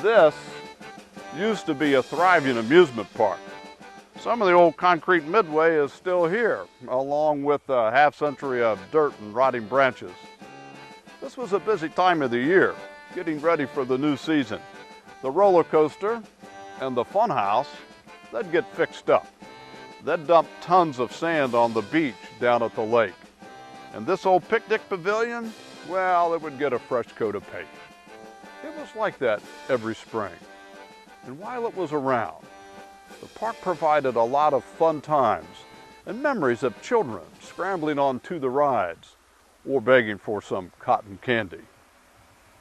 This used to be a thriving amusement park. Some of the old concrete midway is still here, along with a half-century of dirt and rotting branches. This was a busy time of the year, getting ready for the new season. The roller coaster and the fun house, they'd get fixed up. They'd dump tons of sand on the beach down at the lake. And this old picnic pavilion, well, it would get a fresh coat of paint. It was like that every spring. And while it was around, the park provided a lot of fun times and memories of children scrambling onto the rides or begging for some cotton candy.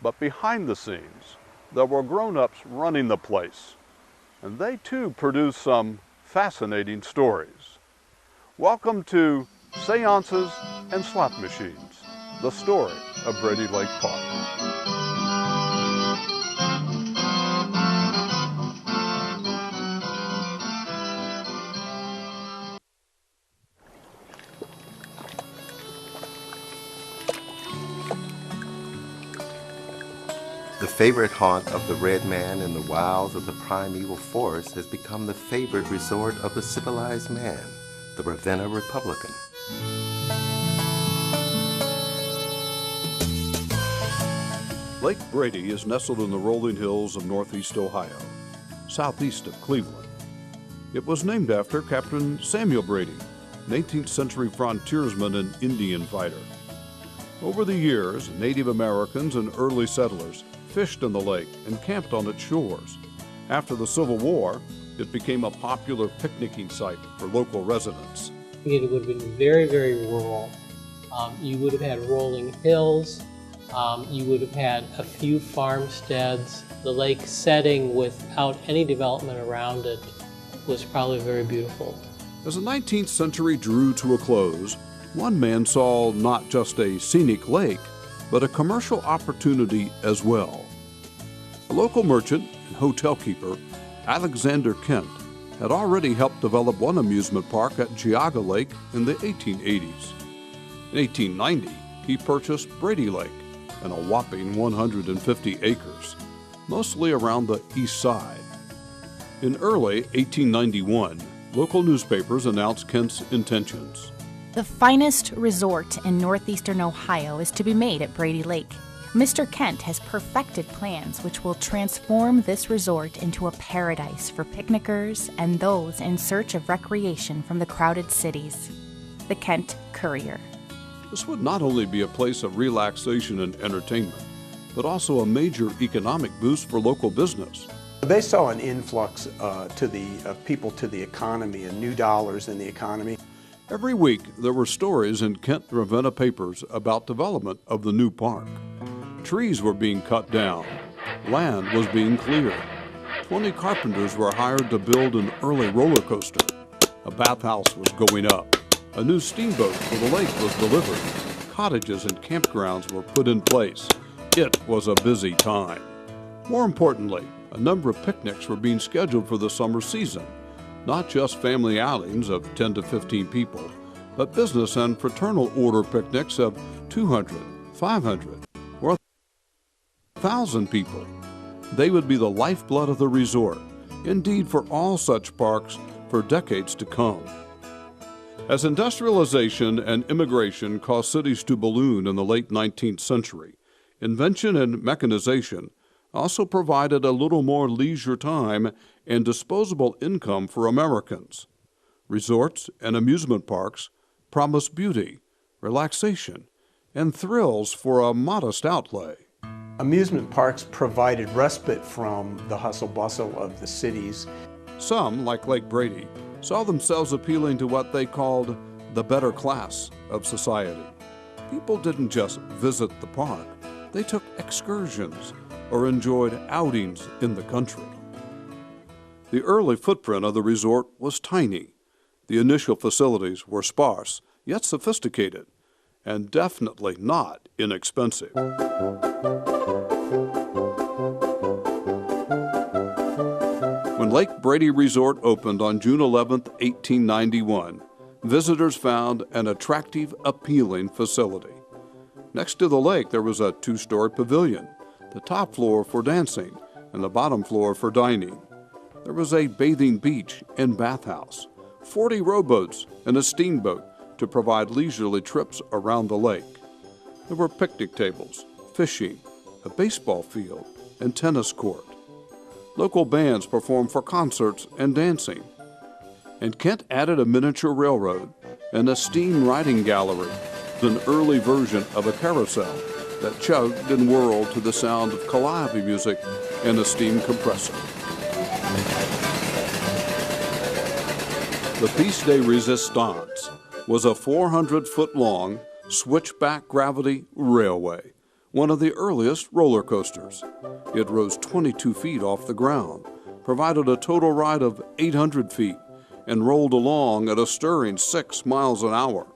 But behind the scenes, there were grown-ups running the place, and they too produced some fascinating stories. Welcome to Seances and Slot Machines, the story of Brady Lake Park. The favorite haunt of the red man in the wilds of the primeval forest has become the favorite resort of the civilized man, the Ravenna Republican. Lake Brady is nestled in the rolling hills of northeast Ohio, southeast of Cleveland. It was named after Captain Samuel Brady, an 18th century frontiersman and Indian fighter. Over the years, Native Americans and early settlers fished in the lake and camped on its shores. After the Civil War, it became a popular picnicking site for local residents. It would have been very, very rural. You would have had rolling hills. You would have had a few farmsteads. The lake setting without any development around it was probably very beautiful. As the 19th century drew to a close, one man saw not just a scenic lake, but a commercial opportunity as well. A local merchant and hotel keeper, Alexander Kent, had already helped develop one amusement park at Geauga Lake in the 1880s. In 1890, he purchased Brady Lake and a whopping 150 acres, mostly around the east side. In early 1891, local newspapers announced Kent's intentions. The finest resort in northeastern Ohio is to be made at Brady Lake. Mr. Kent has perfected plans which will transform this resort into a paradise for picnickers and those in search of recreation from the crowded cities. The Kent Courier. This would not only be a place of relaxation and entertainment, but also a major economic boost for local business. They saw an influx of people to the economy and new dollars in the economy. Every week, there were stories in Kent Ravenna papers about development of the new park. Trees were being cut down. Land was being cleared. 20 carpenters were hired to build an early roller coaster. A bathhouse was going up. A new steamboat for the lake was delivered. Cottages and campgrounds were put in place. It was a busy time. More importantly, a number of picnics were being scheduled for the summer season. Not just family outings of 10 to 15 people, but business and fraternal order picnics of 200, 500, or 1,000 people. They would be the lifeblood of the resort, indeed for all such parks for decades to come. As industrialization and immigration caused cities to balloon in the late 19th century, invention and mechanization also provided a little more leisure time and disposable income for Americans. Resorts and amusement parks promise beauty, relaxation, and thrills for a modest outlay. Amusement parks provided respite from the hustle-bustle of the cities. Some, like Lake Brady, saw themselves appealing to what they called the better class of society. People didn't just visit the park, they took excursions or enjoyed outings in the country. The early footprint of the resort was tiny. The initial facilities were sparse, yet sophisticated, and definitely not inexpensive. When Lake Brady Resort opened on June 11, 1891, visitors found an attractive, appealing facility. Next to the lake, there was a two-story pavilion, the top floor for dancing, and the bottom floor for dining. There was a bathing beach and bathhouse, 40 rowboats, and a steamboat to provide leisurely trips around the lake. There were picnic tables, fishing, a baseball field, and tennis court. Local bands performed for concerts and dancing. And Kent added a miniature railroad and a steam riding gallery, an early version of a carousel that chugged and whirled to the sound of calliope music and a steam compressor. The Piece de Resistance was a 400-foot-long switchback gravity railway, one of the earliest roller coasters. It rose 22 feet off the ground, provided a total ride of 800 feet, and rolled along at a stirring 6 miles an hour.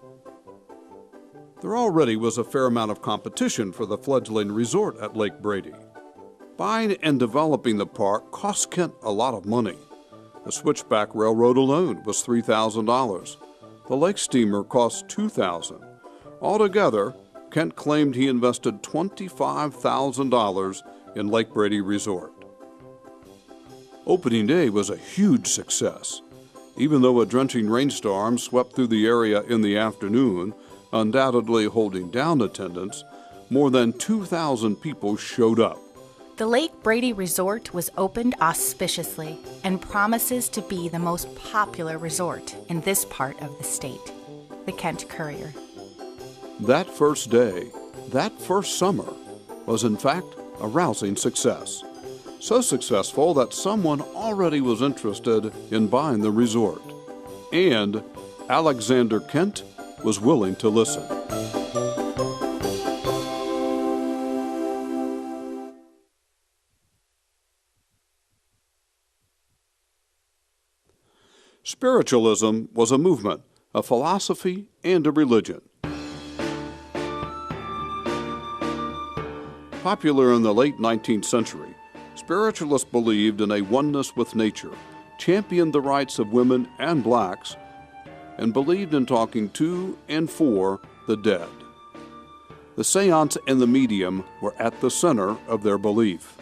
There already was a fair amount of competition for the fledgling resort at Lake Brady. Buying and developing the park cost Kent a lot of money. The switchback railroad alone was $3,000. The lake steamer cost $2,000. Altogether, Kent claimed he invested $25,000 in Lake Brady Resort. Opening day was a huge success. Even though a drenching rainstorm swept through the area in the afternoon, undoubtedly holding down attendance, more than 2,000 people showed up. The Lake Brady Resort was opened auspiciously and promises to be the most popular resort in this part of the state. The Kent Courier. That first day, that first summer, was in fact a rousing success. So successful that someone already was interested in buying the resort. And Alexander Kent was willing to listen. Spiritualism was a movement, a philosophy, and a religion. Popular in the late 19th century, spiritualists believed in a oneness with nature, championed the rights of women and blacks, and believed in talking to and for the dead. The seance and the medium were at the center of their belief.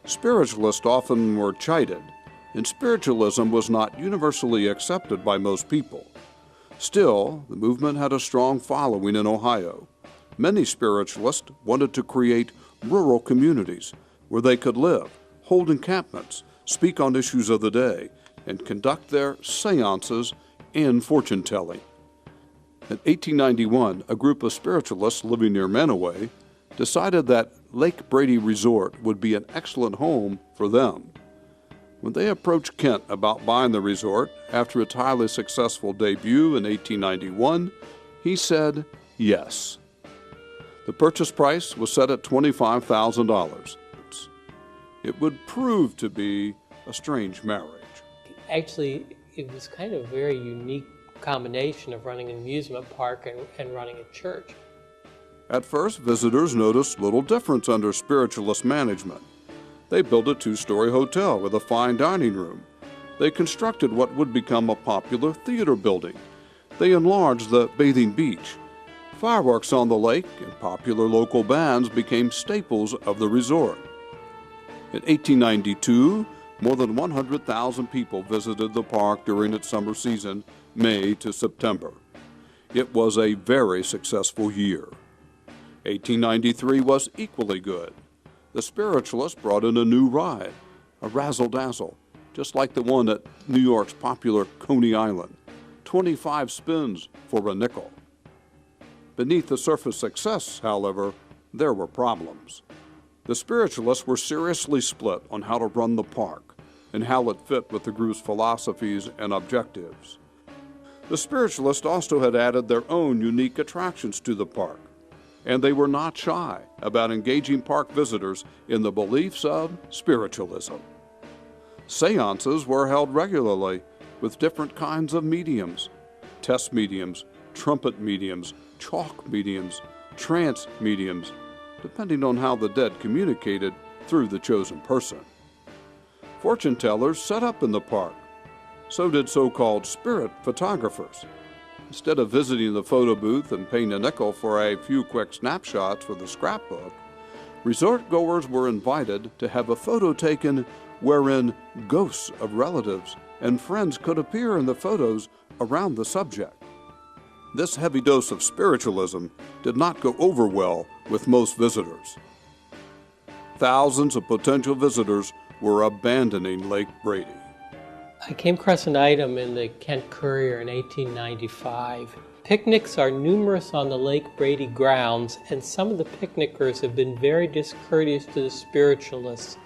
Spiritualists often were chided, and spiritualism was not universally accepted by most people. Still, the movement had a strong following in Ohio. Many spiritualists wanted to create rural communities where they could live, hold encampments, speak on issues of the day, and conduct their seances and fortune-telling. In 1891, a group of spiritualists living near Manaway decided that Lake Brady Resort would be an excellent home for them. When they approached Kent about buying the resort after its highly successful debut in 1891, he said yes. The purchase price was set at $25,000. It would prove to be a strange marriage. Actually, it was kind of a very unique combination of running an amusement park and running a church. At first, visitors noticed little difference under spiritualist management. They built a 2-story hotel with a fine dining room. They constructed what would become a popular theater building. They enlarged the bathing beach. Fireworks on the lake and popular local bands became staples of the resort. In 1892, more than 100,000 people visited the park during its summer season, May to September. It was a very successful year. 1893 was equally good. The spiritualists brought in a new ride, a razzle-dazzle, just like the one at New York's popular Coney Island. 25 spins for a nickel. Beneath the surface success, however, there were problems. The spiritualists were seriously split on how to run the park and how it fit with the group's philosophies and objectives. The spiritualists also had added their own unique attractions to the park, and they were not shy about engaging park visitors in the beliefs of spiritualism. Seances were held regularly with different kinds of mediums: test mediums, trumpet mediums, chalk mediums, trance mediums, depending on how the dead communicated through the chosen person. Fortune tellers set up in the park. So did so-called spirit photographers. Instead of visiting the photo booth and paying a nickel for a few quick snapshots for the scrapbook, Resort goers were invited to have a photo taken wherein ghosts of relatives and friends could appear in the photos around the subject. This heavy dose of spiritualism did not go over well with most visitors. Thousands of potential visitors were abandoning Lake Brady. I came across an item in the Kent Courier in 1895. Picnics are numerous on the Lake Brady grounds, and some of the picnickers have been very discourteous to the spiritualists.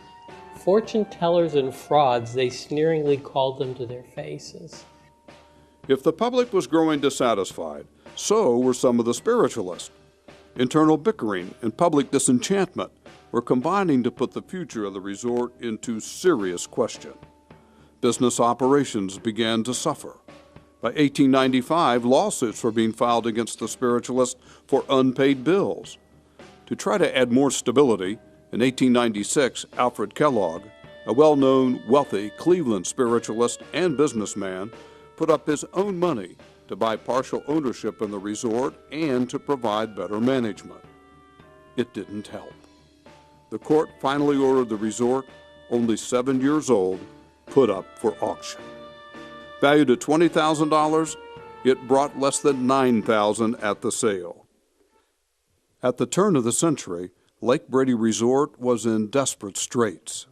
Fortune tellers and frauds, they sneeringly called them to their faces. If the public was growing dissatisfied, so were some of the spiritualists. Internal bickering and public disenchantment were combining to put the future of the resort into serious question. Business operations began to suffer. By 1895, lawsuits were being filed against the spiritualists for unpaid bills. To try to add more stability, in 1896, Alfred Kellogg, a well-known, wealthy Cleveland spiritualist and businessman, put up his own money to buy partial ownership in the resort and to provide better management. It didn't help. The court finally ordered the resort, only 7 years old, put up for auction. Valued at $20,000, it brought less than $9,000 at the sale. At the turn of the century, Lake Brady Resort was in desperate straits.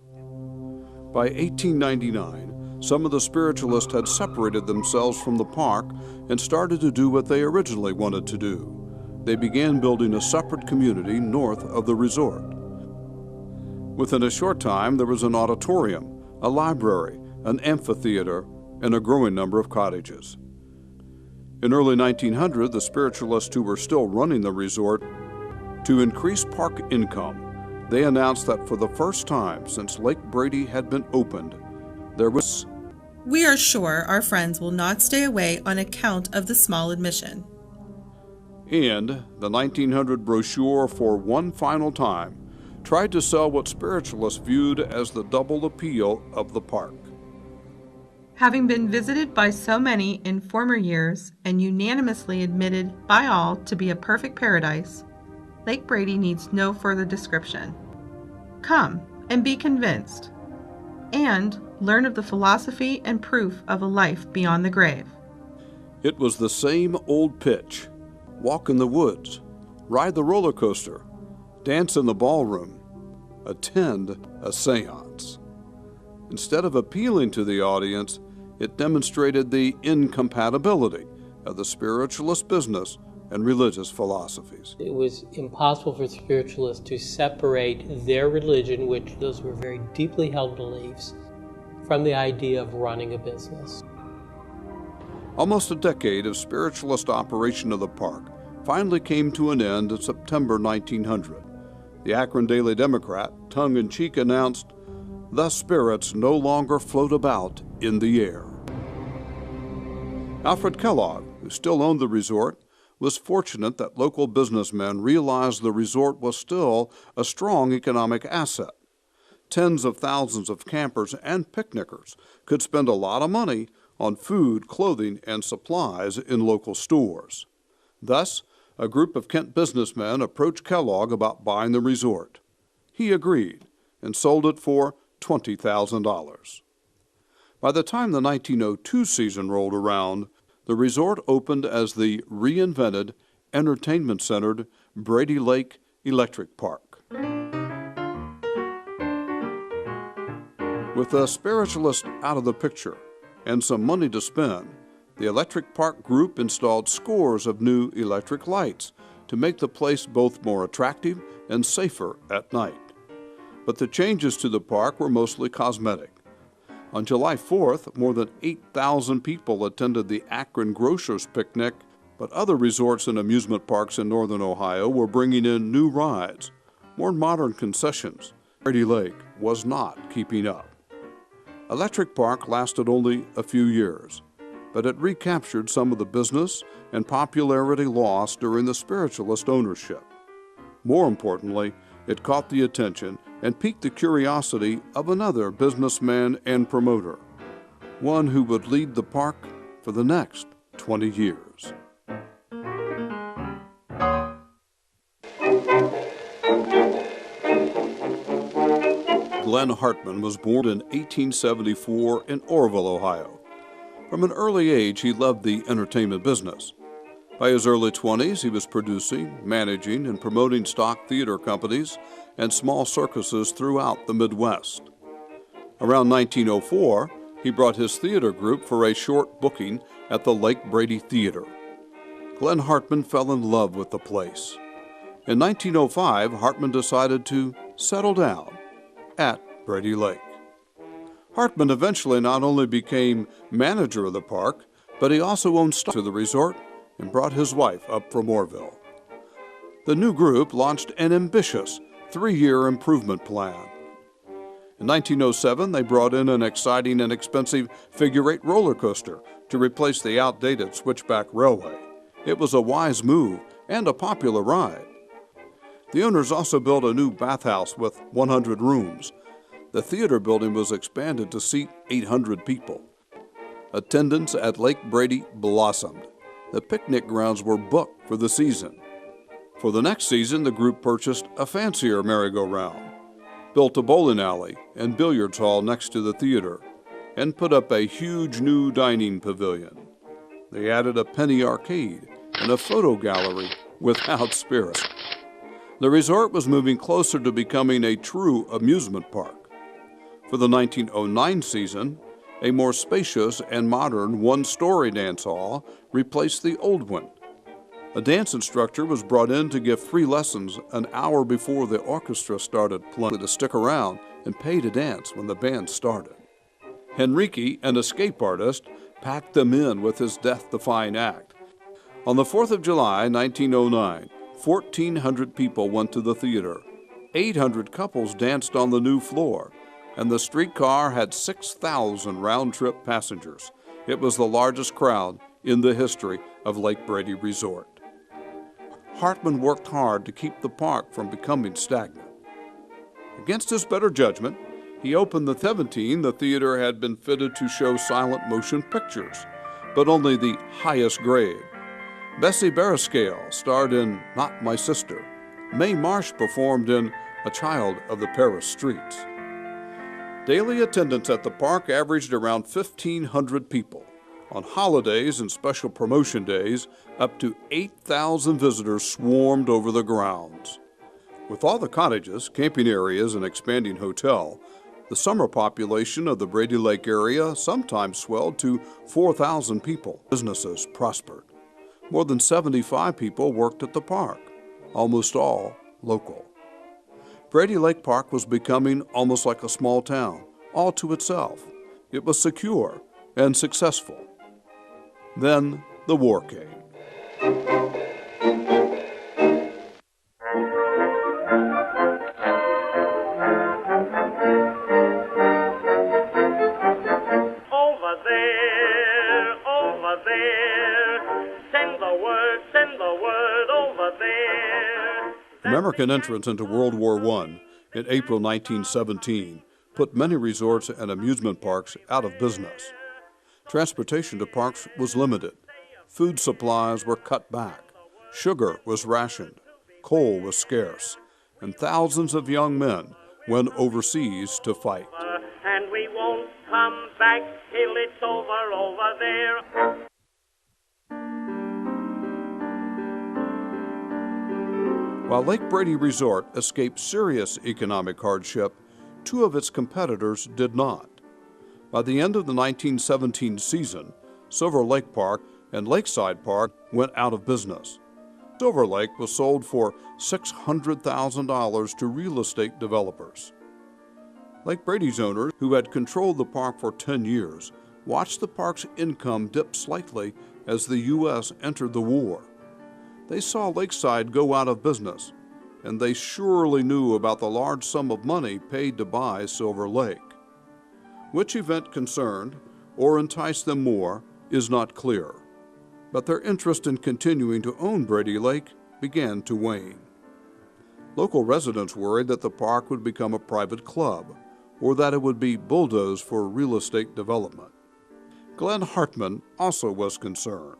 By 1899, some of the spiritualists had separated themselves from the park and started to do what they originally wanted to do. They began building a separate community north of the resort. Within a short time, there was an auditorium, a library, an amphitheater, and a growing number of cottages. In early 1900, the spiritualists who were still running the resort, to increase park income, they announced that for the first time since Lake Brady had been opened, there was... We are sure our friends will not stay away on account of the small admission. And the 1900 brochure, for one final time, tried to sell what spiritualists viewed as the double appeal of the park. Having been visited by so many in former years and unanimously admitted by all to be a perfect paradise, Lake Brady needs no further description. Come and be convinced, and learn of the philosophy and proof of a life beyond the grave. It was the same old pitch: walk in the woods, ride the roller coaster, dance in the ballroom, attend a seance. Instead of appealing to the audience, it demonstrated the incompatibility of the spiritualist business and religious philosophies. It was impossible for spiritualists to separate their religion, which those were very deeply held beliefs, from the idea of running a business. Almost a decade of spiritualist operation of the park finally came to an end in September 1900. The Akron Daily Democrat, tongue-in-cheek, announced, "The spirits no longer float about in the air." Alfred Kellogg, who still owned the resort, was fortunate that local businessmen realized the resort was still a strong economic asset. Tens of thousands of campers and picnickers could spend a lot of money on food, clothing, and supplies in local stores. Thus, a group of Kent businessmen approached Kellogg about buying the resort. He agreed and sold it for $20,000. By the time the 1902 season rolled around, the resort opened as the reinvented, entertainment-centered Brady Lake Electric Park. With the spiritualist out of the picture and some money to spend, the Electric Park Group installed scores of new electric lights to make the place both more attractive and safer at night. But the changes to the park were mostly cosmetic. On July 4th, more than 8,000 people attended the Akron Grocers Picnic, but other resorts and amusement parks in northern Ohio were bringing in new rides, more modern concessions. Brady Lake was not keeping up. Electric Park lasted only a few years, but it recaptured some of the business and popularity lost during the spiritualist ownership. More importantly, it caught the attention and piqued the curiosity of another businessman and promoter, one who would lead the park for the next 20 years. Glenn Hartman was born in 1874 in Orrville, Ohio. From an early age, he loved the entertainment business. By his early 20s, he was producing, managing, and promoting stock theater companies and small circuses throughout the Midwest. Around 1904, he brought his theater group for a short booking at the Lake Brady Theater. Glenn Hartman fell in love with the place. In 1905, Hartman decided to settle down at Brady Lake. Hartman eventually not only became manager of the park, but he also owned stock to the resort and brought his wife up from Orrville. The new group launched an ambitious 3-year improvement plan. In 1907, they brought in an exciting and expensive figure-8 roller coaster to replace the outdated switchback railway. It was a wise move and a popular ride. The owners also built a new bathhouse with 100 rooms. The theater building was expanded to seat 800 people. Attendance at Lake Brady blossomed. The picnic grounds were booked for the season. For the next season, the group purchased a fancier merry-go-round, built a bowling alley and billiards hall next to the theater, and put up a huge new dining pavilion. They added a penny arcade and a photo gallery without spirit. The resort was moving closer to becoming a true amusement park. For the 1909 season, a more spacious and modern one-story dance hall replaced the old one. A dance instructor was brought in to give free lessons an hour before the orchestra started playing, to stick around and pay to dance when the band started. Henrique, an escape artist, packed them in with his death-defying act. On the 4th of July, 1909, 1,400 people went to the theater. 800 couples danced on the new floor, and the streetcar had 6,000 round-trip passengers. It was the largest crowd in the history of Lake Brady Resort. Hartman worked hard to keep the park from becoming stagnant. Against his better judgment, he opened the 17. The theater had been fitted to show silent motion pictures, but only the highest grade. Bessie Barriscale starred in Not My Sister. Mae Marsh performed in A Child of the Paris Streets. Daily attendance at the park averaged around 1,500 people. On holidays and special promotion days, up to 8,000 visitors swarmed over the grounds. With all the cottages, camping areas, and expanding hotel, the summer population of the Brady Lake area sometimes swelled to 4,000 people. Businesses prospered. More than 75 people worked at the park, almost all local. Brady Lake Park was becoming almost like a small town, all to itself. It was secure and successful. Then the war came. Over there, send the word over there. American entrance into World War I in April 1917 put many resorts and amusement parks out of business. Transportation to parks was limited. Food supplies were cut back. Sugar was rationed. Coal was scarce. And thousands of young men went overseas to fight. And we won't come back till it's over there. While Lake Brady Resort escaped serious economic hardship, 2 of its competitors did not. By the end of the 1917 season, Silver Lake Park and Lakeside Park went out of business. Silver Lake was sold for $600,000 to real estate developers. Lake Brady's owners, who had controlled the park for 10 years, watched the park's income dip slightly as the U.S. entered the war. They saw Lakeside go out of business, and they surely knew about the large sum of money paid to buy Silver Lake. Which event concerned or enticed them more is not clear, but their interest in continuing to own Brady Lake began to wane. Local residents worried that the park would become a private club or that it would be bulldozed for real estate development. Glenn Hartman also was concerned.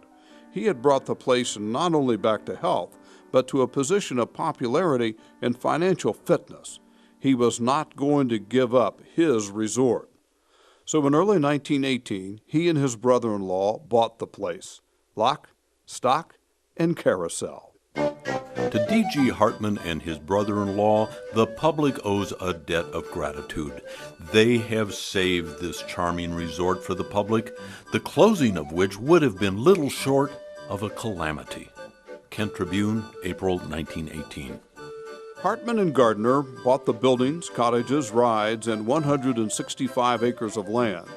He had brought the place not only back to health, but to a position of popularity and financial fitness. he was not going to give up his resort. So in early 1918, he and his brother-in-law bought the place, lock, stock, and carousel. To D.G. Hartman and his brother-in-law, the public owes a debt of gratitude. They have saved this charming resort for the public, the closing of which would have been little short of a calamity. Kent Tribune, April 1918. Hartman and Gardner bought the buildings, cottages, rides, and 165 acres of land,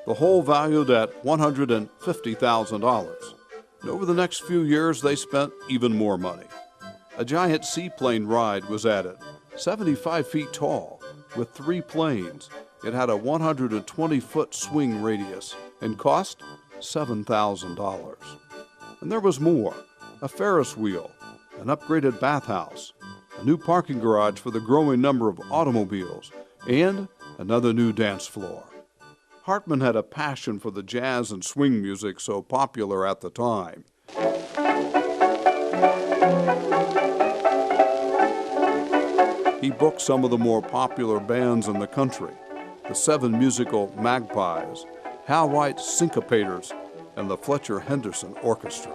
the whole valued at $150,000. And over the next few years, they spent even more money. A giant seaplane ride was added, 75 feet tall, with 3 planes. It had a 120-foot swing radius and cost $7,000. And there was more, a Ferris wheel, an upgraded bathhouse, a new parking garage for the growing number of automobiles, and another new dance floor. Hartman had a passion for the jazz and swing music so popular at the time. He booked some of the more popular bands in the country, the 7 musical Magpies, Hal White's Syncopators, and the Fletcher Henderson Orchestra.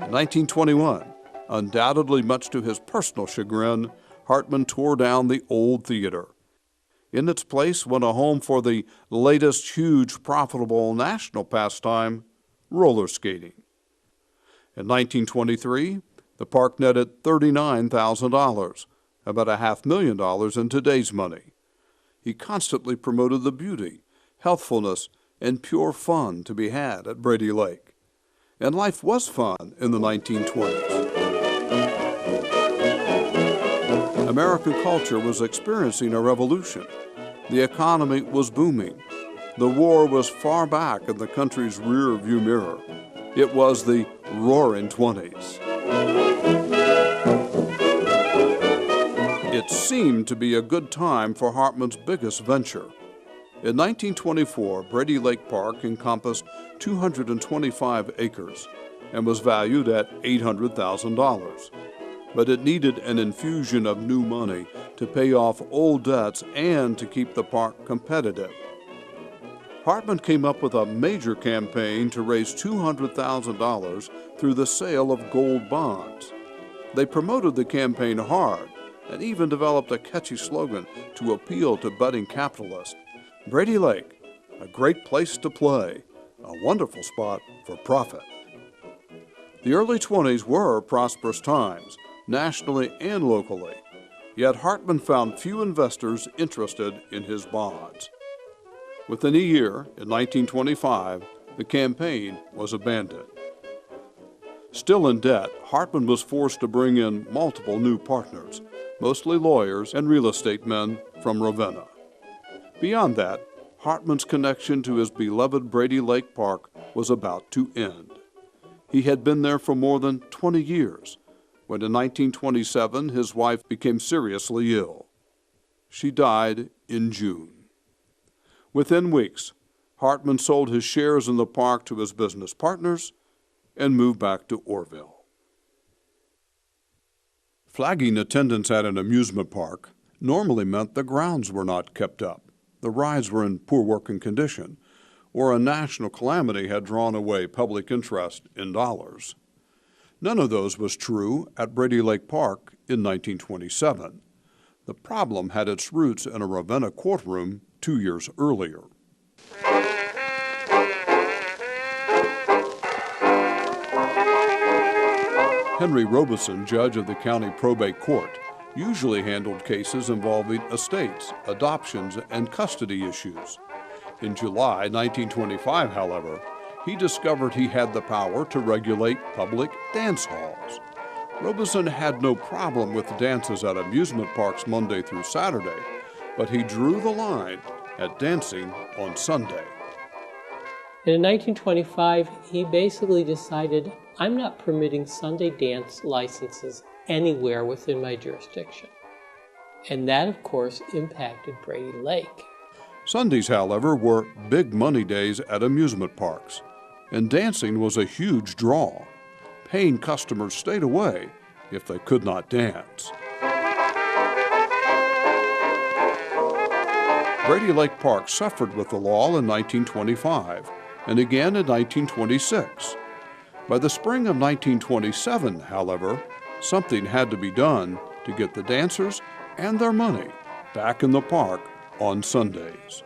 In 1921, undoubtedly much to his personal chagrin, Hartman tore down the old theater. In its place went a home for the latest huge profitable national pastime, roller skating. In 1923, the park netted $39,000, about $500,000 in today's money. He constantly promoted the beauty, healthfulness, and pure fun to be had at Brady Lake. And life was fun in the 1920s. American culture was experiencing a revolution. The economy was booming. The war was far back in the country's rear-view mirror. It was the Roaring '20s. It seemed to be a good time for Hartman's biggest venture. In 1924, Brady Lake Park encompassed 225 acres and was valued at $800,000. But it needed an infusion of new money to pay off old debts and to keep the park competitive. Hartman came up with a major campaign to raise $200,000 through the sale of gold bonds. They promoted the campaign hard and even developed a catchy slogan to appeal to budding capitalists. Brady Lake, a great place to play, a wonderful spot for profit. The early 20s were prosperous times, nationally and locally, yet Hartman found few investors interested in his bonds. Within a year, in 1925, the campaign was abandoned. Still in debt, Hartman was forced to bring in multiple new partners, mostly lawyers and real estate men from Ravenna. Beyond that, Hartman's connection to his beloved Brady Lake Park was about to end. He had been there for more than 20 years, when in 1927 his wife became seriously ill. She died in June. Within weeks, Hartman sold his shares in the park to his business partners and moved back to Orville. Flagging attendance at an amusement park normally meant the grounds were not kept up, the rides were in poor working condition, or a national calamity had drawn away public interest in dollars. None of those was true at Brady Lake Park in 1927. The problem had its roots in a Ravenna courtroom 2 years earlier. Henry Robeson, judge of the county probate court, usually handled cases involving estates, adoptions, and custody issues. In July 1925, however, he discovered he had the power to regulate public dance halls. Robeson had no problem with dances at amusement parks Monday through Saturday, but he drew the line at dancing on Sunday. And in 1925, he basically decided, I'm not permitting Sunday dance licenses anywhere within my jurisdiction. And that, of course, impacted Brady Lake. Sundays, however, were big money days at amusement parks, and dancing was a huge draw. Paying customers stayed away if they could not dance. Brady Lake Park suffered with the law in 1925 and again in 1926. By the spring of 1927, however, something had to be done to get the dancers and their money back in the park on Sundays.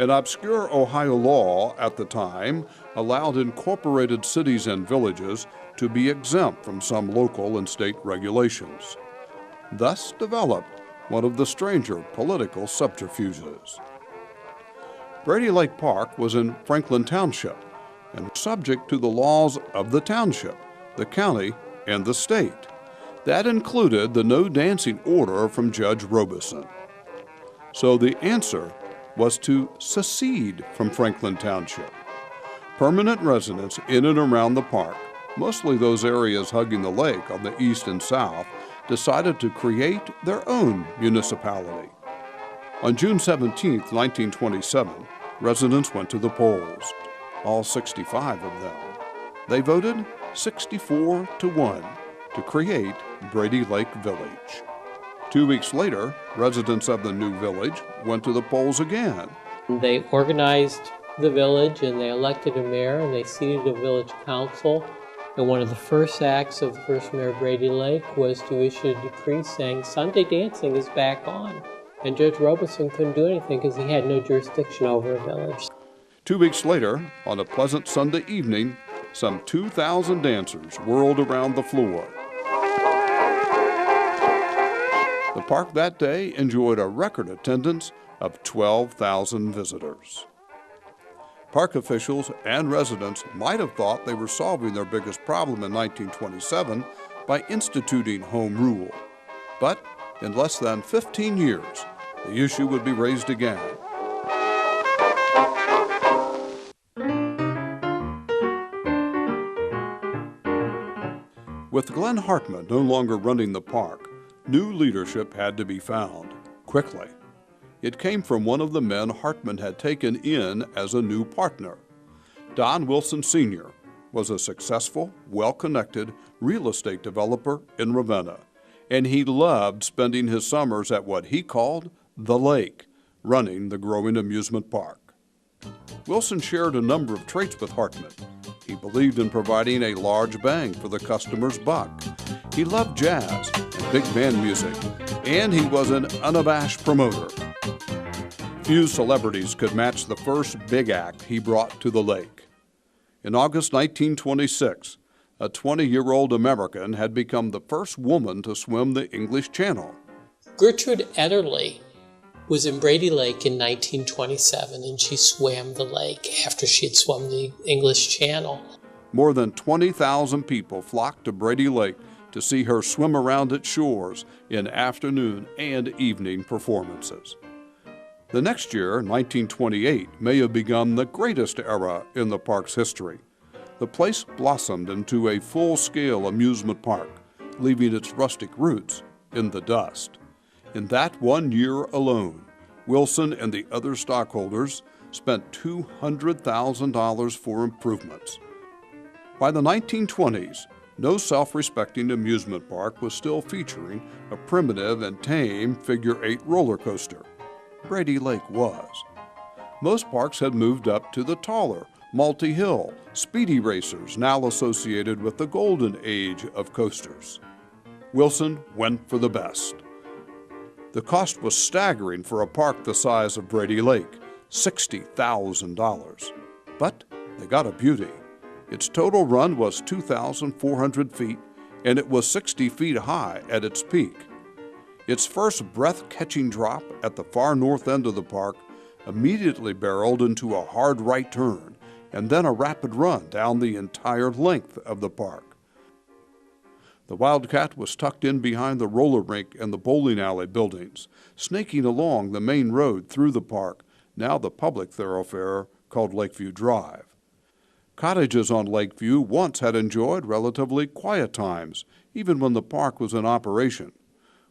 An obscure Ohio law at the time allowed incorporated cities and villages to be exempt from some local and state regulations. Thus developed one of the stranger political subterfuges. Brady Lake Park was in Franklin Township and subject to the laws of the township, the county, and the state. That included the no dancing order from Judge Robeson. So the answer was to secede from Franklin Township. Permanent residents in and around the park, mostly those areas hugging the lake on the east and south, decided to create their own municipality. On June 17, 1927, residents went to the polls, all 65 of them. They voted 64-1 to create Brady Lake Village. 2 weeks later, residents of the new village went to the polls again. They organized the village and they elected a mayor and they seated a village council. And one of the first acts of the first mayor of Brady Lake was to issue a decree saying Sunday dancing is back on. And Judge Robeson couldn't do anything because he had no jurisdiction over a village. 2 weeks later, on a pleasant Sunday evening, some 2,000 dancers whirled around the floor. The park that day enjoyed a record attendance of 12,000 visitors. Park officials and residents might have thought they were solving their biggest problem in 1927 by instituting home rule. But in less than 15 years, the issue would be raised again. With Glenn Hartman no longer running the park, new leadership had to be found, quickly. It came from one of the men Hartman had taken in as a new partner. Don Wilson Sr. was a successful, well-connected real estate developer in Ravenna, and he loved spending his summers at what he called the lake, running the growing amusement park. Wilson shared a number of traits with Hartman. He believed in providing a large bang for the customer's buck. He loved jazz and big band music, and he was an unabashed promoter. Few celebrities could match the first big act he brought to the lake. In August 1926, a 20-year-old American had become the first woman to swim the English Channel. Gertrude Ederle was in Brady Lake in 1927, and she swam the lake after she had swum the English Channel. More than 20,000 people flocked to Brady Lake to see her swim around its shores in afternoon and evening performances. The next year, 1928, may have begun the greatest era in the park's history. The place blossomed into a full-scale amusement park, leaving its rustic roots in the dust. In that 1 year alone, Wilson and the other stockholders spent $200,000 for improvements. By the 1920s, no self-respecting amusement park was still featuring a primitive and tame figure-8 roller coaster. Brady Lake was. Most parks had moved up to the taller, multi-hill, speedy racers now associated with the golden age of coasters. Wilson went for the best. The cost was staggering for a park the size of Brady Lake, $60,000. But they got a beauty. Its total run was 2,400 feet, and it was 60 feet high at its peak. Its first breath-catching drop at the far north end of the park immediately barreled into a hard right turn, and then a rapid run down the entire length of the park. The Wildcat was tucked in behind the roller rink and the bowling alley buildings, snaking along the main road through the park, now the public thoroughfare called Lakeview Drive. Cottages on Lakeview once had enjoyed relatively quiet times, even when the park was in operation.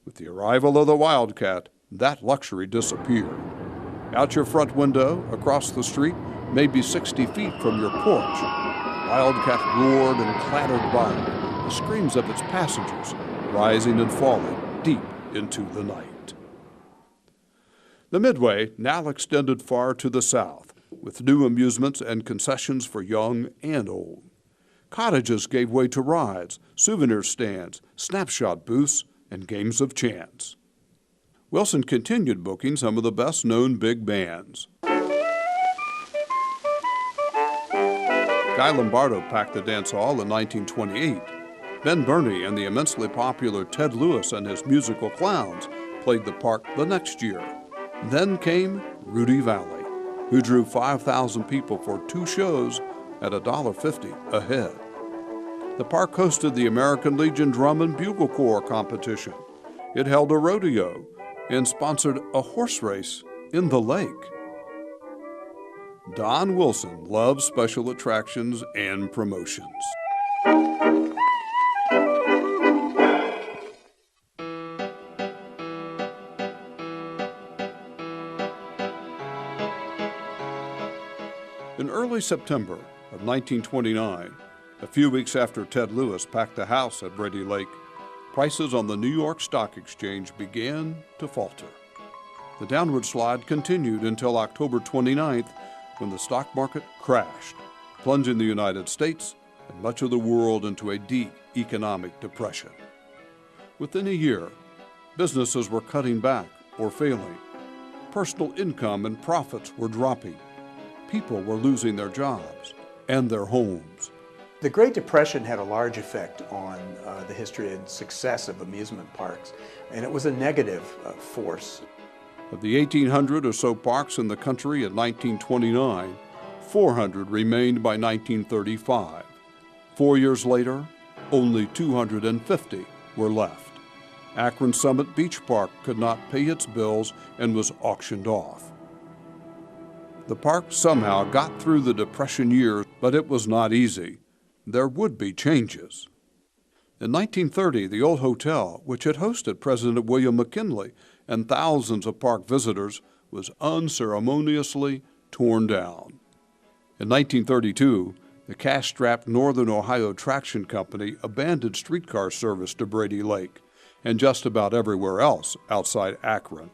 With the arrival of the Wildcat, that luxury disappeared. Out your front window, across the street, maybe 60 feet from your porch, Wildcat roared and clattered by, the screams of its passengers rising and falling deep into the night. The Midway now extended far to the south, with new amusements and concessions for young and old. Cottages gave way to rides, souvenir stands, snapshot booths, and games of chance. Wilson continued booking some of the best-known big bands. Guy Lombardo packed the dance hall in 1928. Ben Burney and the immensely popular Ted Lewis and his musical Clowns played the park the next year. Then came Rudy Valley, who drew 5,000 people for 2 shows at $1.50 a head. The park hosted the American Legion Drum and Bugle Corps competition. It held a rodeo and sponsored a horse race in the lake. Don Wilson loves special attractions and promotions. In early September of 1929, a few weeks after Ted Lewis packed a house at Brady Lake, prices on the New York Stock Exchange began to falter. The downward slide continued until October 29th, when the stock market crashed, plunging the United States and much of the world into a deep economic depression. Within a year, businesses were cutting back or failing. Personal income and profits were dropping. People were losing their jobs and their homes. The Great Depression had a large effect on the history and success of amusement parks, and it was a negative force. Of the 1,800 or so parks in the country in 1929, 400 remained by 1935. 4 years later, only 250 were left. Akron Summit Beach Park could not pay its bills and was auctioned off. The park somehow got through the Depression years, but it was not easy. There would be changes. In 1930, the old hotel, which had hosted President William McKinley and thousands of park visitors, was unceremoniously torn down. In 1932, the cash-strapped Northern Ohio Traction Company abandoned streetcar service to Brady Lake and just about everywhere else outside Akron.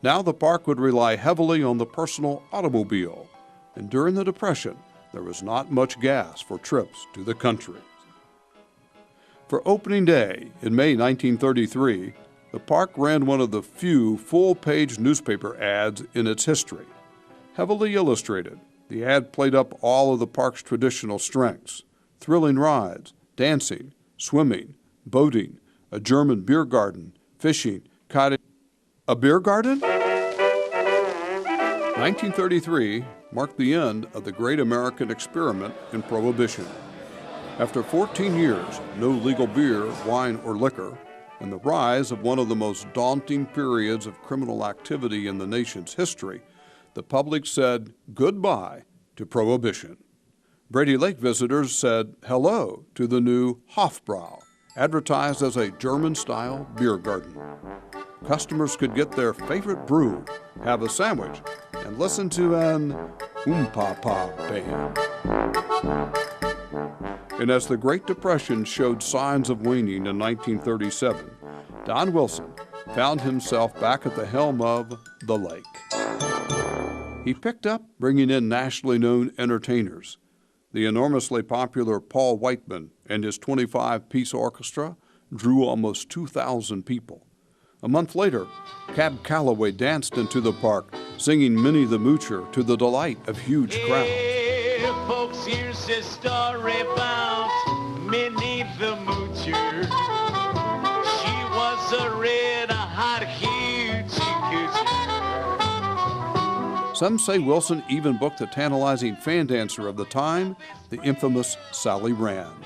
Now the park would rely heavily on the personal automobile, and during the Depression, there was not much gas for trips to the country. For opening day in May 1933, the park ran one of the few full-page newspaper ads in its history. Heavily illustrated, the ad played up all of the park's traditional strengths: thrilling rides, dancing, swimming, boating, a German beer garden, fishing, cottage. A beer garden? 1933 marked the end of the great American experiment in Prohibition. After 14 years, no legal beer, wine, or liquor, and the rise of one of the most daunting periods of criminal activity in the nation's history, the public said goodbye to Prohibition. Brady Lake visitors said hello to the new Hofbrau, advertised as a German-style beer garden. Customers could get their favorite brew, have a sandwich, and listen to an Oom-Pa-Pa band. And as the Great Depression showed signs of waning in 1937, Don Wilson found himself back at the helm of the lake. He picked up bringing in nationally known entertainers. The enormously popular Paul Whiteman and his 25-piece orchestra drew almost 2,000 people. A month later, Cab Calloway danced into the park, singing Minnie the Moocher to the delight of huge crowds. Hey, folks, here's a story about Minnie the Moocher. She was a red-hot hoochie-coocher. Some say Wilson even booked the tantalizing fan dancer of the time, the infamous Sally Rand.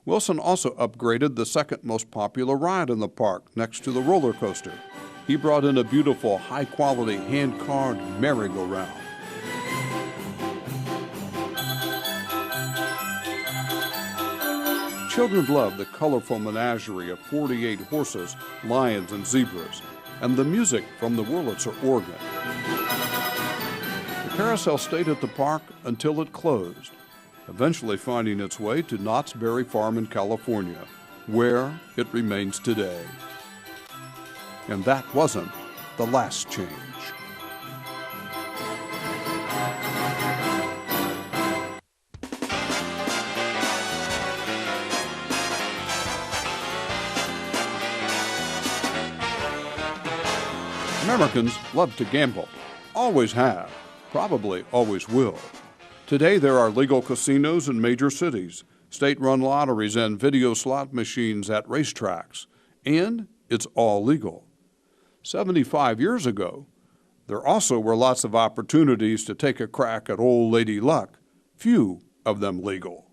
Wilson also upgraded the second most popular ride in the park, next to the roller coaster. He brought in a beautiful, high-quality, hand-carved merry-go-round. Children loved the colorful menagerie of 48 horses, lions, and zebras, and the music from the Wurlitzer organ. The carousel stayed at the park until it closed, eventually finding its way to Knott's Berry Farm in California, where it remains today. And that wasn't the last change. Americans love to gamble, always have, probably always will. Today there are legal casinos in major cities, state-run lotteries and video slot machines at racetracks, and it's all legal. 75 years ago, there also were lots of opportunities to take a crack at old lady luck, few of them legal.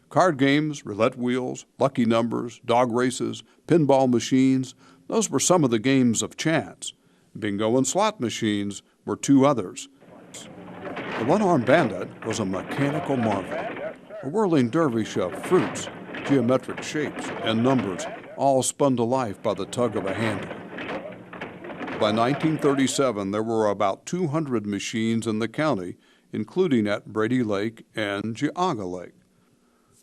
Card games, roulette wheels, lucky numbers, dog races, pinball machines, those were some of the games of chance. Bingo and slot machines were two others. The one-armed bandit was a mechanical marvel, a whirling dervish of fruits, geometric shapes, and numbers, all spun to life by the tug of a handle. By 1937, there were about 200 machines in the county, including at Brady Lake and Geauga Lake.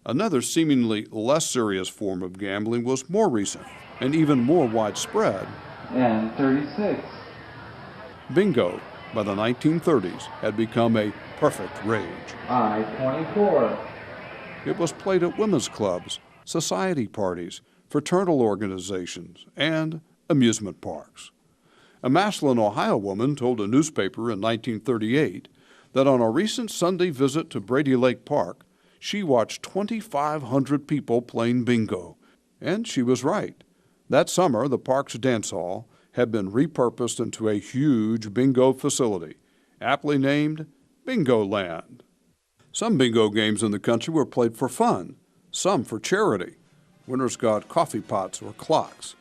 Another seemingly less serious form of gambling was more recent and even more widespread. And 36. Bingo, by the 1930s, had become a perfect rage. I-24. It was played at women's clubs, society parties, fraternal organizations, and amusement parks. A Massillon, Ohio woman told a newspaper in 1938 that on a recent Sunday visit to Brady Lake Park, she watched 2,500 people playing bingo. And she was right. That summer, the park's dance hall had been repurposed into a huge bingo facility, aptly named Bingo Land. Some bingo games in the country were played for fun, some for charity. Winners got coffee pots or clocks.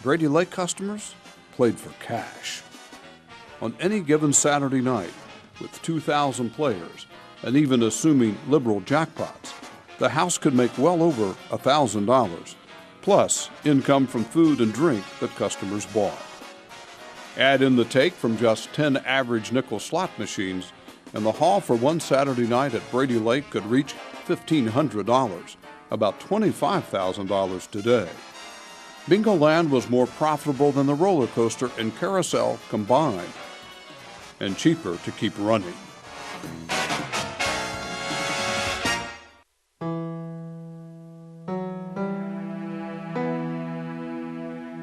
Brady Lake customers played for cash. On any given Saturday night, with 2,000 players, and even assuming liberal jackpots, the house could make well over $1,000, plus income from food and drink that customers bought. Add in the take from just 10 average nickel slot machines, and the haul for one Saturday night at Brady Lake could reach $1,500, about $25,000 today. Bingo Land was more profitable than the roller coaster and carousel combined, and cheaper to keep running.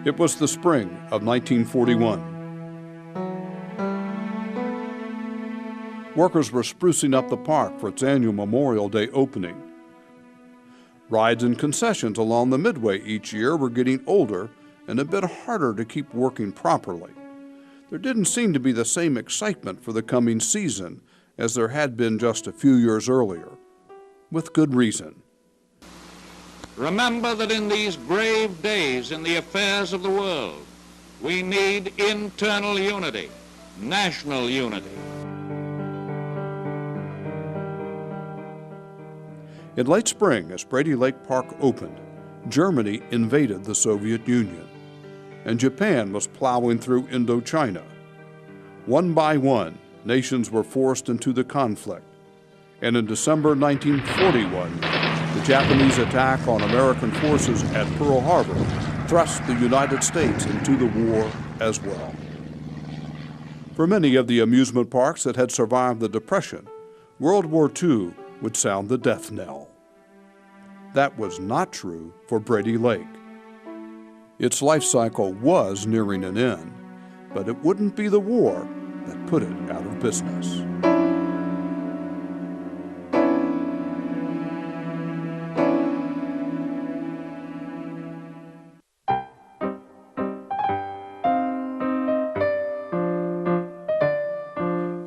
It was the spring of 1941. Workers were sprucing up the park for its annual Memorial Day opening. Rides and concessions along the midway each year were getting older and a bit harder to keep working properly. There didn't seem to be the same excitement for the coming season as there had been just a few years earlier, with good reason. Remember that in these grave days in the affairs of the world, we need internal unity, national unity. In late spring, as Brady Lake Park opened, Germany invaded the Soviet Union, and Japan was plowing through Indochina. One by one, nations were forced into the conflict, and in December 1941, the Japanese attack on American forces at Pearl Harbor thrust the United States into the war as well. For many of the amusement parks that had survived the Depression, World War II would sound the death knell. That was not true for Brady Lake. Its life cycle was nearing an end, but it wouldn't be the war that put it out of business.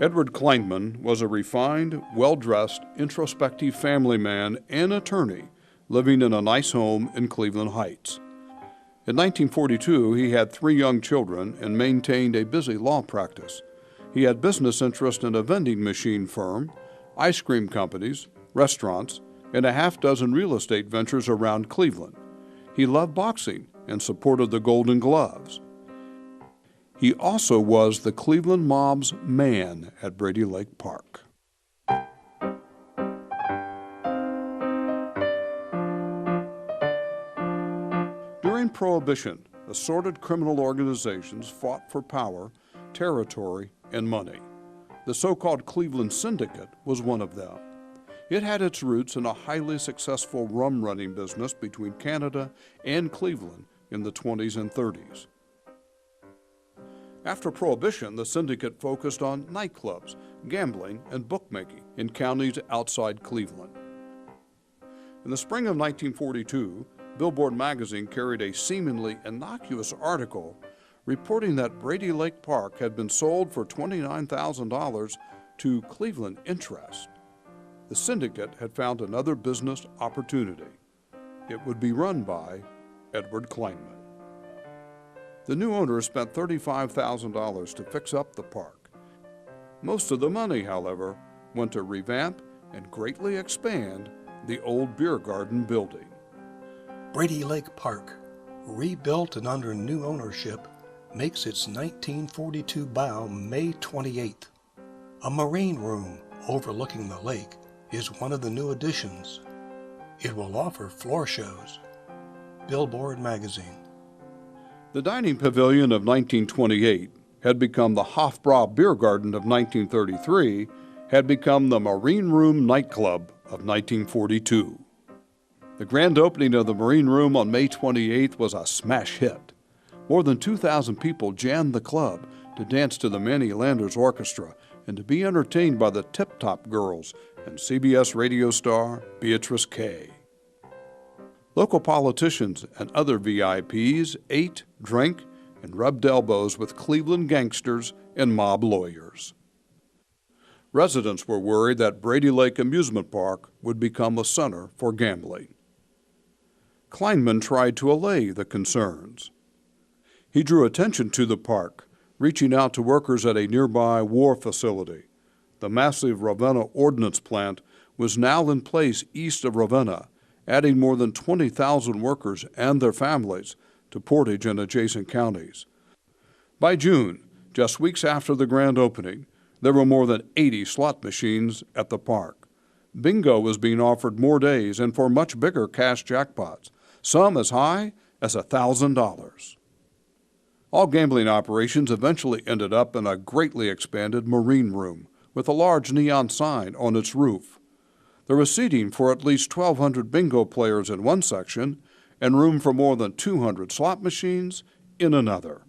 Edward Kleinman was a refined, well-dressed, introspective family man and attorney living in a nice home in Cleveland Heights. In 1942, he had 3 young children and maintained a busy law practice. He had business interest in a vending machine firm, ice cream companies, restaurants, and a half-dozen real estate ventures around Cleveland. He loved boxing and supported the Golden Gloves. He also was the Cleveland mob's man at Brady Lake Park. During Prohibition, assorted criminal organizations fought for power, territory, and money. The so-called Cleveland Syndicate was one of them. It had its roots in a highly successful rum-running business between Canada and Cleveland in the 20s and 30s. After Prohibition, the syndicate focused on nightclubs, gambling, and bookmaking in counties outside Cleveland. In the spring of 1942, Billboard magazine carried a seemingly innocuous article reporting that Brady Lake Park had been sold for $29,000 to Cleveland Interest. The syndicate had found another business opportunity. It would be run by Edward Kleinman. The new owners spent $35,000 to fix up the park. Most of the money, however, went to revamp and greatly expand the old beer garden building. Brady Lake Park, rebuilt and under new ownership, makes its 1942 bow May 28th. A marine room overlooking the lake is one of the new additions. It will offer floor shows. Billboard magazine. The dining pavilion of 1928 had become the Hofbrau Beer Garden of 1933, had become the Marine Room nightclub of 1942. The grand opening of the Marine Room on May 28th was a smash hit. More than 2,000 people jammed the club to dance to the Manny Landers Orchestra and to be entertained by the Tip Top Girls and CBS radio star Beatrice Kay. Local politicians and other VIPs ate, drank, and rubbed elbows with Cleveland gangsters and mob lawyers. Residents were worried that Brady Lake Amusement Park would become a center for gambling. Kleinman tried to allay the concerns. He drew attention to the park, reaching out to workers at a nearby war facility. The massive Ravenna Ordnance Plant was now in place east of Ravenna, adding more than 20,000 workers and their families to Portage and adjacent counties. By June, just weeks after the grand opening, there were more than 80 slot machines at the park. Bingo was being offered more days and for much bigger cash jackpots, some as high as $1,000. All gambling operations eventually ended up in a greatly expanded marine room with a large neon sign on its roof. There was seating for at least 1,200 bingo players in one section and room for more than 200 slot machines in another.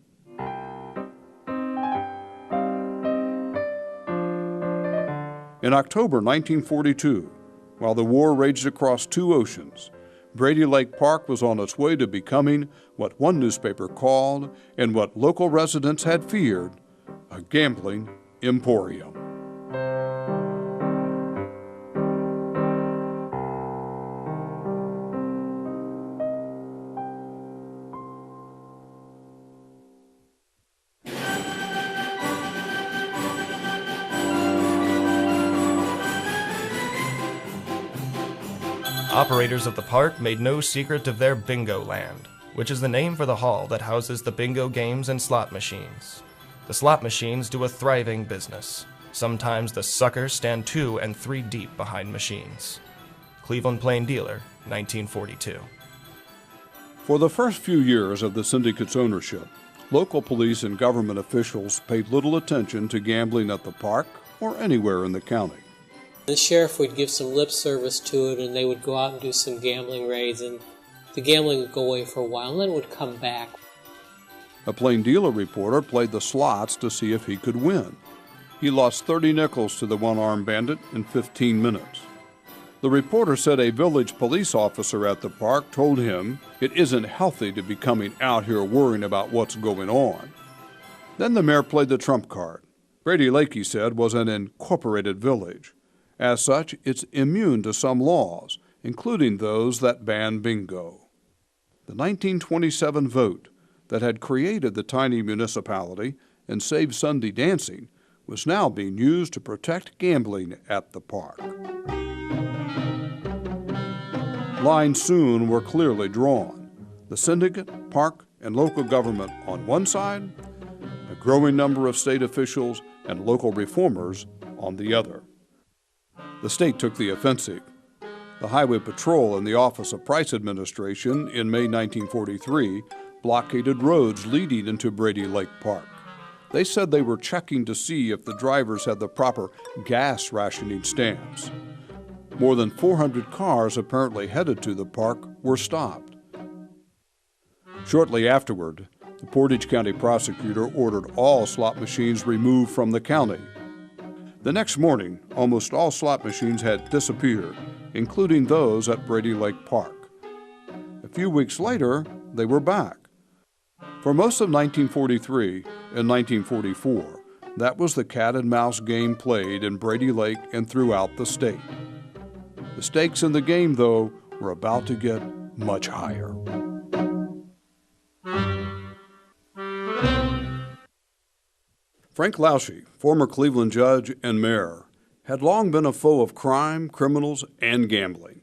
In October 1942, while the war raged across two oceans, Brady Lake Park was on its way to becoming what one newspaper called, and what local residents had feared, a gambling emporium. Operators of the park made no secret of their Bingo Land, which is the name for the hall that houses the bingo games and slot machines. The slot machines do a thriving business. Sometimes the suckers stand 2 and 3 deep behind machines. Cleveland Plain Dealer, 1942. For the first few years of the syndicate's ownership, local police and government officials paid little attention to gambling at the park or anywhere in the county. The sheriff would give some lip service to it, and they would go out and do some gambling raids, and the gambling would go away for a while, and then it would come back. A Plain Dealer reporter played the slots to see if he could win. He lost 30 nickels to the one-armed bandit in 15 minutes. The reporter said a village police officer at the park told him it isn't healthy to be coming out here worrying about what's going on. Then the mayor played the trump card. Brady Lake, he said, was an incorporated village. As such, it's immune to some laws, including those that ban bingo. The 1927 vote that had created the tiny municipality and saved Sunday dancing was now being used to protect gambling at the park. Lines soon were clearly drawn. The syndicate, park, and local government on one side, a growing number of state officials and local reformers on the other. The state took the offensive. The Highway Patrol and the Office of Price Administration in May 1943 blockaded roads leading into Brady Lake Park. They said they were checking to see if the drivers had the proper gas rationing stamps. More than 400 cars apparently headed to the park were stopped. Shortly afterward, the Portage County prosecutor ordered all slot machines removed from the county. The next morning, almost all slot machines had disappeared, including those at Brady Lake Park. A few weeks later, they were back. For most of 1943 and 1944, that was the cat and mouse game played in Brady Lake and throughout the state. The stakes in the game, though, were about to get much higher. Frank Lausche, former Cleveland judge and mayor, had long been a foe of crime, criminals, and gambling.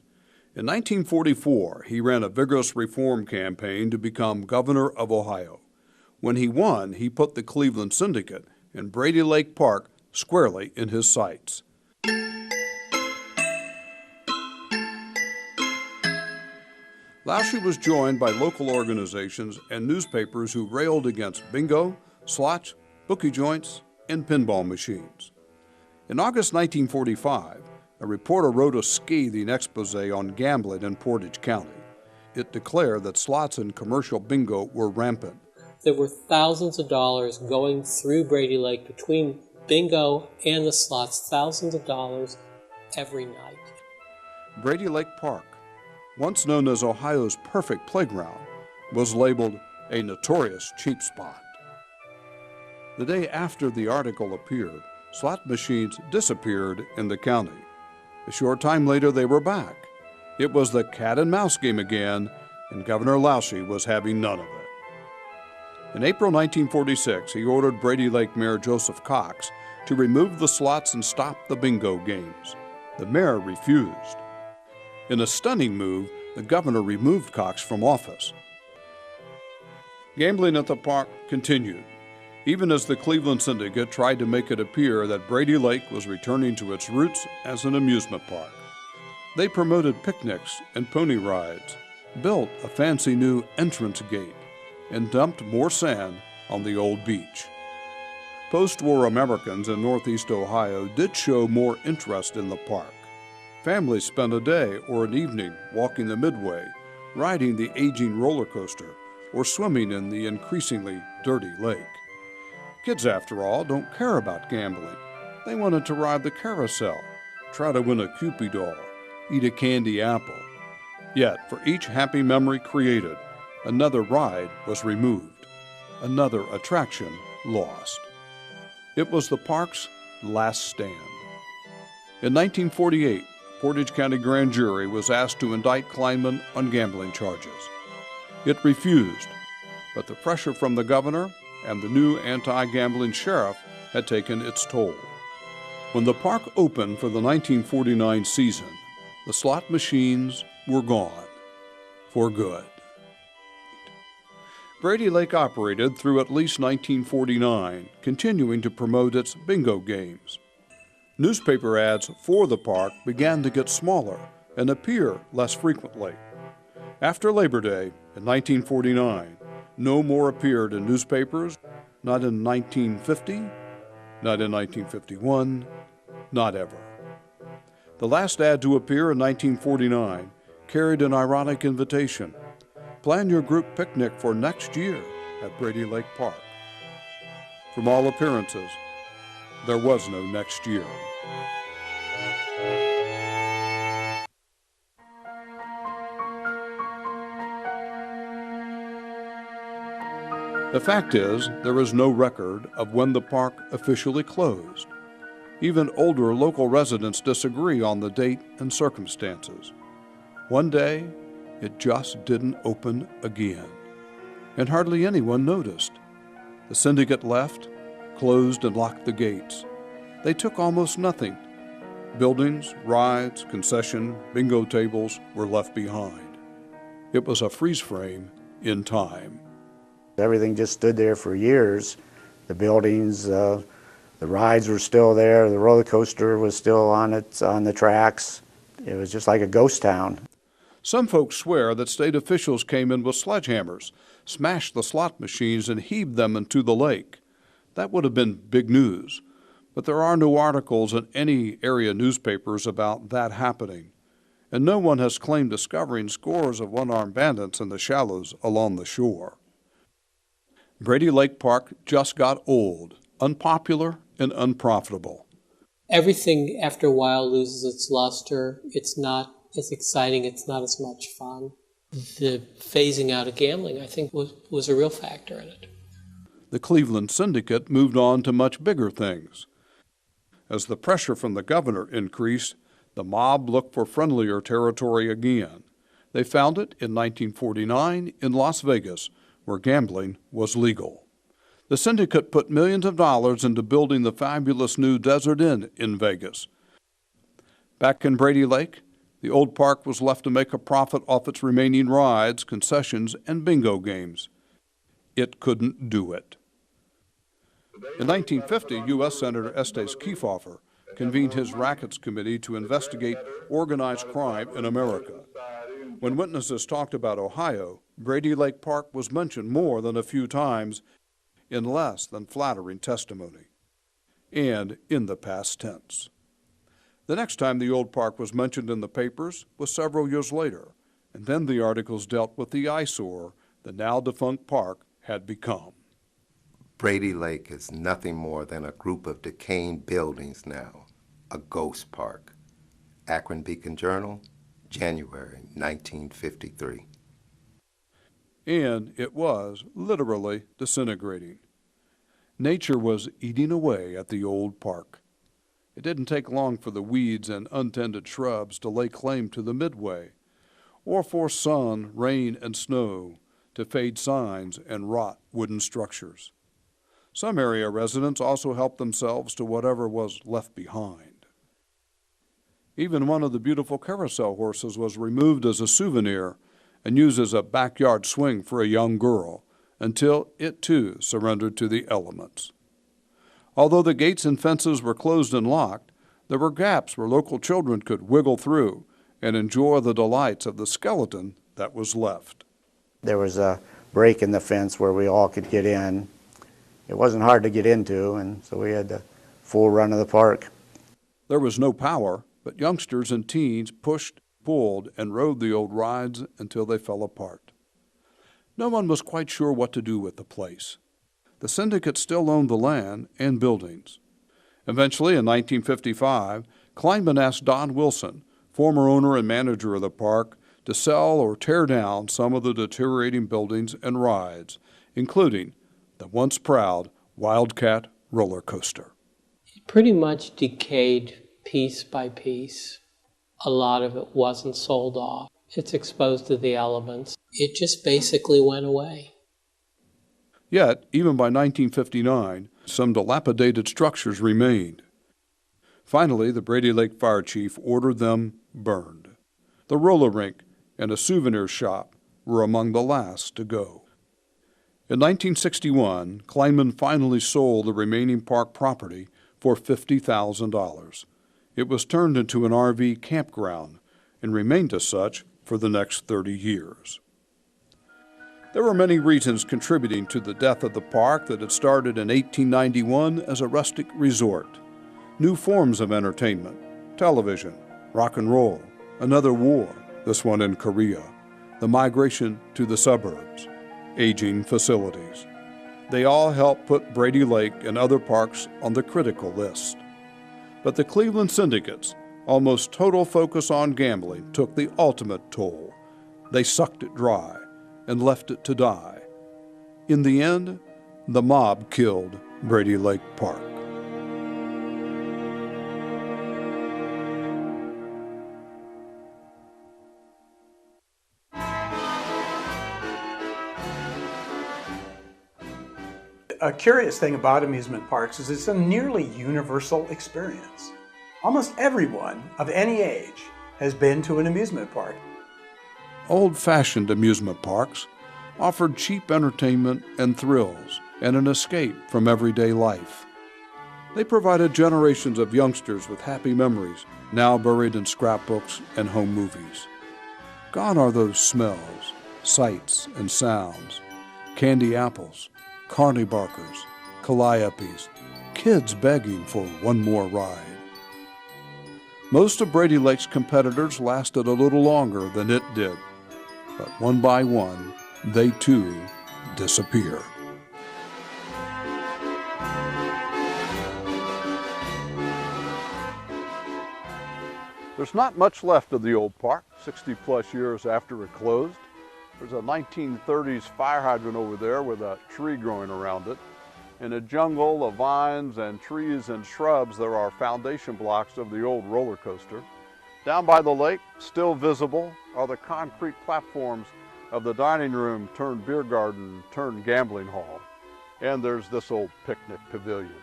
In 1944, he ran a vigorous reform campaign to become governor of Ohio. When he won, he put the Cleveland Syndicate and Brady Lake Park squarely in his sights. Lausche was joined by local organizations and newspapers who railed against bingo, slots, bookie joints, and pinball machines. In August 1945, a reporter wrote a scathing expose on gambling in Portage County. It declared that slots and commercial bingo were rampant. There were thousands of dollars going through Brady Lake between bingo and the slots, thousands of dollars every night. Brady Lake Park, once known as Ohio's perfect playground, was labeled a notorious cheap spot. The day after the article appeared, slot machines disappeared in the county. A short time later, they were back. It was the cat and mouse game again, and Governor Lausche was having none of it. In April 1946, he ordered Brady Lake Mayor Joseph Cox to remove the slots and stop the bingo games. The mayor refused. In a stunning move, the governor removed Cox from office. Gambling at the park continued, even as the Cleveland Syndicate tried to make it appear that Brady Lake was returning to its roots as an amusement park. They promoted picnics and pony rides, built a fancy new entrance gate, and dumped more sand on the old beach. Post-war Americans in Northeast Ohio did show more interest in the park. Families spent a day or an evening walking the Midway, riding the aging roller coaster, or swimming in the increasingly dirty lake. Kids, after all, don't care about gambling. They wanted to ride the carousel, try to win a Cupid doll, eat a candy apple. Yet, for each happy memory created, another ride was removed, another attraction lost. It was the park's last stand. In 1948, a Portage County grand jury was asked to indict Kleinman on gambling charges. It refused, but the pressure from the governor and the new anti-gambling sheriff had taken its toll. When the park opened for the 1949 season, the slot machines were gone for good. Brady Lake operated through at least 1949, continuing to promote its bingo games. Newspaper ads for the park began to get smaller and appear less frequently. After Labor Day in 1949, no more appeared in newspapers, not in 1950, not in 1951, not ever. The last ad to appear in 1949 carried an ironic invitation. Plan your group picnic for next year at Brady Lake Park. From all appearances, there was no next year. The fact is, there is no record of when the park officially closed. Even older local residents disagree on the date and circumstances. One day, it just didn't open again, and hardly anyone noticed. The syndicate left, closed and locked the gates. They took almost nothing. Buildings, rides, concession, bingo tables were left behind. It was a freeze frame in time. Everything just stood there for years. The buildings, the rides were still there, the roller coaster was still on the tracks. It was just like a ghost town. Some folks swear that state officials came in with sledgehammers, smashed the slot machines, and heaved them into the lake. That would have been big news, but there are no articles in any area newspapers about that happening, and no one has claimed discovering scores of one-armed bandits in the shallows along the shore. Brady Lake Park just got old, unpopular, and unprofitable. Everything after a while loses its luster. It's not as exciting. It's not as much fun. The phasing out of gambling, I think, was a real factor in it. The Cleveland Syndicate moved on to much bigger things. As the pressure from the governor increased, the mob looked for friendlier territory again. They found it in 1949 in Las Vegas, where gambling was legal. The syndicate put millions of dollars into building the fabulous new Desert Inn in Vegas. Back in Brady Lake, the old park was left to make a profit off its remaining rides, concessions, and bingo games. It couldn't do it. In 1950, U.S. Senator Estes Kefauver convened his Rackets Committee to investigate organized crime in America. When witnesses talked about Ohio, Brady Lake Park was mentioned more than a few times in less than flattering testimony, and in the past tense. The next time the old park was mentioned in the papers was several years later, and then the articles dealt with the eyesore the now-defunct park had become. Brady Lake is nothing more than a group of decaying buildings now, a ghost park. Akron Beacon Journal, January 1953. And it was literally disintegrating. Nature was eating away at the old park. It didn't take long for the weeds and untended shrubs to lay claim to the midway, or for sun, rain, and snow to fade signs and rot wooden structures. Some area residents also helped themselves to whatever was left behind. Even one of the beautiful carousel horses was removed as a souvenir and used as a backyard swing for a young girl, until it too surrendered to the elements. Although the gates and fences were closed and locked, there were gaps where local children could wiggle through and enjoy the delights of the skeleton that was left. There was a break in the fence where we all could get in. It wasn't hard to get into, and so we had the full run of the park. There was no power, but youngsters and teens pushed, pulled, and rode the old rides until they fell apart. No one was quite sure what to do with the place. The syndicate still owned the land and buildings. Eventually, in 1955, Kleinman asked Don Wilson, former owner and manager of the park, to sell or tear down some of the deteriorating buildings and rides, including the once proud Wildcat roller coaster. It pretty much decayed piece by piece. A lot of it wasn't sold off. It's exposed to the elements. It just basically went away. Yet, even by 1959, some dilapidated structures remained. Finally, the Brady Lake Fire Chief ordered them burned. The roller rink and a souvenir shop were among the last to go. In 1961, Kleinman finally sold the remaining park property for $50,000. It was turned into an RV campground and remained as such for the next 30 years. There were many reasons contributing to the death of the park that had started in 1891 as a rustic resort. New forms of entertainment, television, rock and roll, another war, this one in Korea, the migration to the suburbs, aging facilities. They all helped put Brady Lake and other parks on the critical list. But the Cleveland Syndicate's almost total focus on gambling took the ultimate toll. They sucked it dry and left it to die. In the end, the mob killed Brady Lake Park. A curious thing about amusement parks is it's a nearly universal experience. Almost everyone of any age has been to an amusement park. Old-fashioned amusement parks offered cheap entertainment and thrills and an escape from everyday life. They provided generations of youngsters with happy memories now buried in scrapbooks and home movies. Gone are those smells, sights, and sounds. Candy apples, carny barkers, calliopes, kids begging for one more ride. Most of Brady Lake's competitors lasted a little longer than it did, but one by one, they too disappear. There's not much left of the old park, 60 plus years after it closed. There's a 1930s fire hydrant over there with a tree growing around it. In a jungle of vines and trees and shrubs, there are foundation blocks of the old roller coaster. Down by the lake, still visible, are the concrete platforms of the dining room turned beer garden turned gambling hall. And there's this old picnic pavilion.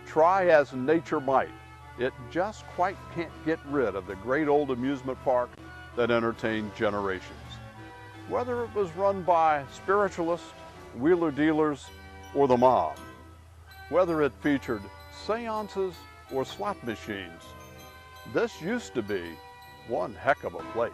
Try as nature might, it just quite can't get rid of the great old amusement park that entertained generations. Whether it was run by spiritualists, wheeler dealers, or the mob, whether it featured seances or slot machines, this used to be one heck of a place.